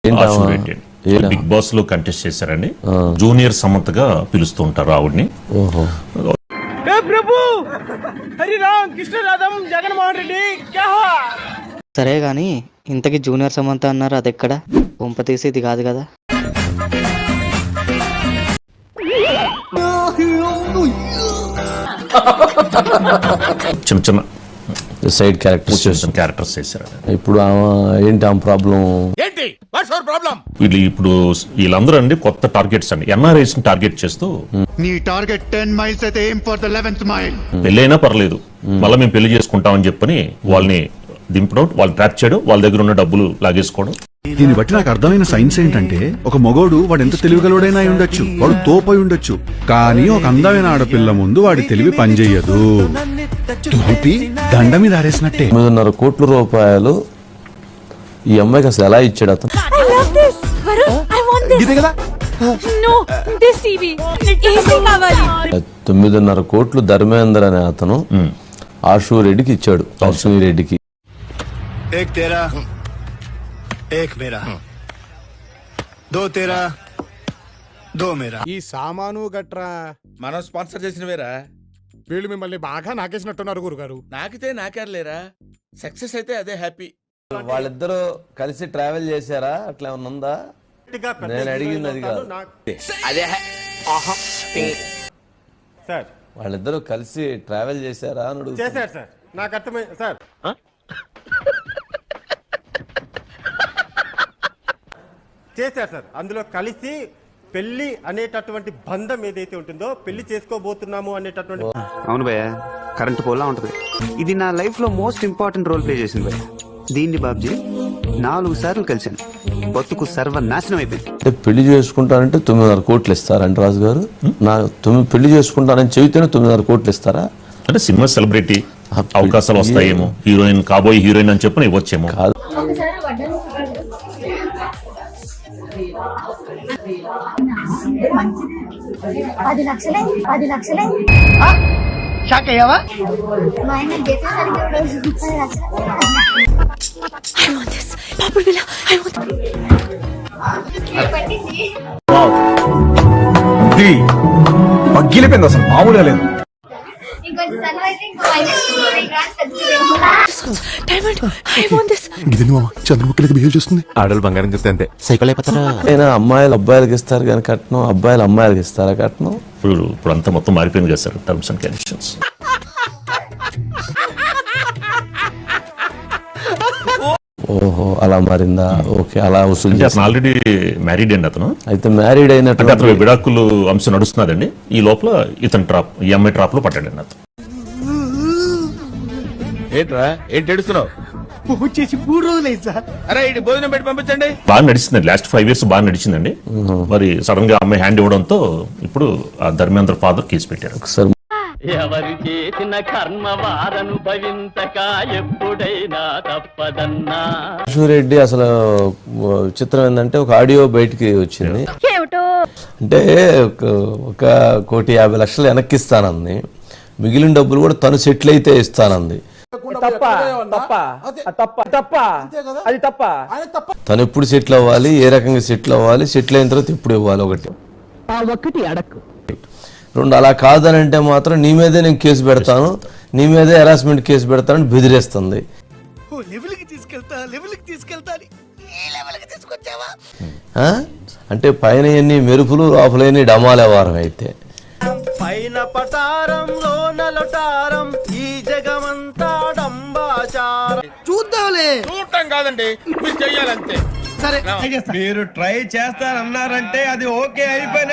Big boss లో contest చేశారండి. Junior Samanth గా పిలుస్తూ ఉంటారు ఆవిడ్ని. సరే గాని ఇంతకీ జూనియర్ సమంత అన్నారు, అది ఎక్కడ? పంప తీసేది కాదు కదా. చిన్న చిన్న సైడ్ క్యారెక్టర్స్ చేశారు. ఇప్పుడు ఏంటి ఆ ప్రాబ్లం? ఇప్పుడు వీళ్ళందరూ అండి కొత్త టార్గెట్స్ అండి, ఎన్ఆర్ఐస్ ని టార్గెట్ చేస్తూ నీ టార్గెట్ 10 miles అయితే aim for the 11th mile. పెళ్ళైనా పర్లేదు మళ్ళీ మేము పెళ్లి చేసుకుంటామని చెప్పని వాళ్ళని దింపడం, వాళ్ళు ట్రాప్ చేయడం, వాళ్ళ దగ్గర ఉన్న డబ్బులు లాగేసుకోవడం. దీన్ని బట్టి నాకు అర్థమైన సైన్స్ ఏంటంటే, ఒక మగోడు వాడు ఎంత తెలివిగలవాడైనా అయి ఉండొచ్చు, వాడు తోపై ఉండొచ్చు, కానీ ఒక అందమైన ఆడపిల్ల ముందు వాడి తెలివి పనిచేయదు. తులిపి దండ మీద ఆరేసినట్టే. 9.5 కోట్ల రూపాయలు ఈ అమ్మాయికి అసలు ఎలా ఇచ్చాడు అతను? 9.5 కోట్లు ధర్మేంద్ర అనే అతను ఆశు రెడ్డికి ఇచ్చాడు. అశ్విని రెడ్డికి. एक तेरा एक मेरा दो तेरा दो मेरा. ఈ సామాను గట్రా మనం స్పాన్సర్ చేసినవేరా. వీళ్ళు మిమ్మల్ని బాగా నాకేసినట్టున్నారు గురుగారు. నాకితే నాకేర్లేరా, సక్సెస్ అయితే అదే హ్యాపీ. వాళ్ళిద్దరూ కలిసి ట్రావెల్ చేశారా? అట్లా ఏమన్నా ఉందా? నేను అడిగింది అది కాదు. అదే సార్ వాళ్ళిద్దరూ కలిసి ట్రావెల్ చేశారా అని అడుగుతున్నా. చేశారు సార్, నాకు అర్థమైంది సార్. చేశారు సార్, అందులో కలిసి పెళ్లి అనేటటువంటి బంధం ఏదైతే ఉంటుందో, పెళ్లి చేసుకోబోతున్నాము అనేటటువంటి. అవును భయ్య, కరెంట్ పోలా ఉంటది. ఇది నా లైఫ్ లో మోస్ట్ ఇంపార్టెంట్ రోల్ ప్లే చేసింది భయ్య. దీన్ని బాబ్జీ 4 సార్లు కలిసాను, బతుకు సర్వనాశనం అయిపోయింది. అంటే పెళ్లి చేసుకుంటానంటే 9.5 కోట్లు ఇస్తారంట రాజు గారు. పెళ్లి చేసుకుంటానని చెబితేనే 9.5 కోట్లు ఇస్తారా? అంటే సినిమా సెలబ్రిటీ అవకాశాలు వస్తాయేమో, హీరోయిన్ కాబోయే హీరోయిన్ అని చెప్పని ఇవ్వచ్చేమో. కాదు, పగ్గిలిపోయింది, అసలు మామూలుగా లేదు. చంద్రముఖికి బిహేవ్ చేస్తుంది. ఆడలు బంగారం చెప్తే అంతే, సైకిల్ అయిపోతారా. అమ్మాయిలు అబ్బాయిలకి ఇస్తారు కానీ కట్నం, అబ్బాయిలు అమ్మాయిలకి ఇస్తారా కట్నం? ఇప్పుడు అంతా మొత్తం మారిపోయింది కదా సార్, టర్మ్స్ అండ్ కండిషన్స్. ఓహో, అలా మారిందా? ఓకే, అలా వసూలు అతను ఆల్రెడీ మ్యారీడ్ అండి. అతను అయితే మ్యారీడ్ అయినట్టు అతను విడాకులు అంశం నడుస్తున్నదండి. ఈ లోపల ఇతను ఈ అమ్మాయి ట్రాప్ లో పడ్డాడండి అతను. ఏంట్రా ఏంటి ఏడుస్తున్నావు? వచ్చేసి 3 రోజులైంది సార్. అరే ఇటు భోజనం పెట్టి పంపించండి. బాగా నడిచిందండి, లాస్ట్ 5 years బాగా నడిచిందండి. మరి సడన్ గా అమ్మాయి హ్యాండ్ ఇవ్వడంతో ఇప్పుడు ఆ ధర్మేంద్ర ఫాదర్ కేసు పెట్టారు. ఒకసారి ఎవరు చేసిన కర్మ వారనుభవించక ఎప్పుడైనా తప్పదన్నా. రెడ్డి అసలు చిత్రం ఏంటంటే, ఒక ఆడియో బయటికి వచ్చింది. అంటే 1,50,00,000 వెనక్కి ఇస్తానంది, మిగిలిన డబ్బులు కూడా తను సెటిల్ అయితే ఇస్తానంది. తను ఎప్పుడు సెటిల్ అవ్వాలి, ఏ రకంగా సెటిల్ అవ్వాలి, సెటిల్ అయిన తర్వాత ఎప్పుడు ఇవ్వాలి, ఒకటి అడక్కు. 2 అలా కాదనంటే మాత్రం నీ మీదే నేను కేసు పెడతాను, నీ మీదే హెరాస్మెంట్ కేసు పెడతానని బెదిరిస్తుంది. అంటే పైన ఎన్ని మెరుపులు, లోపలేని డమాలే వారం. అయితే పైన పటారంలో నలటారం, ఈ జగమంతా డంబాచారం. చూద్దాంలే. చూడటం కాదండి, మీరు చెయ్యాలంతే. సరే, మీరు ట్రై చేస్తారన్నారంటే అది ఓకే అయిపోయిన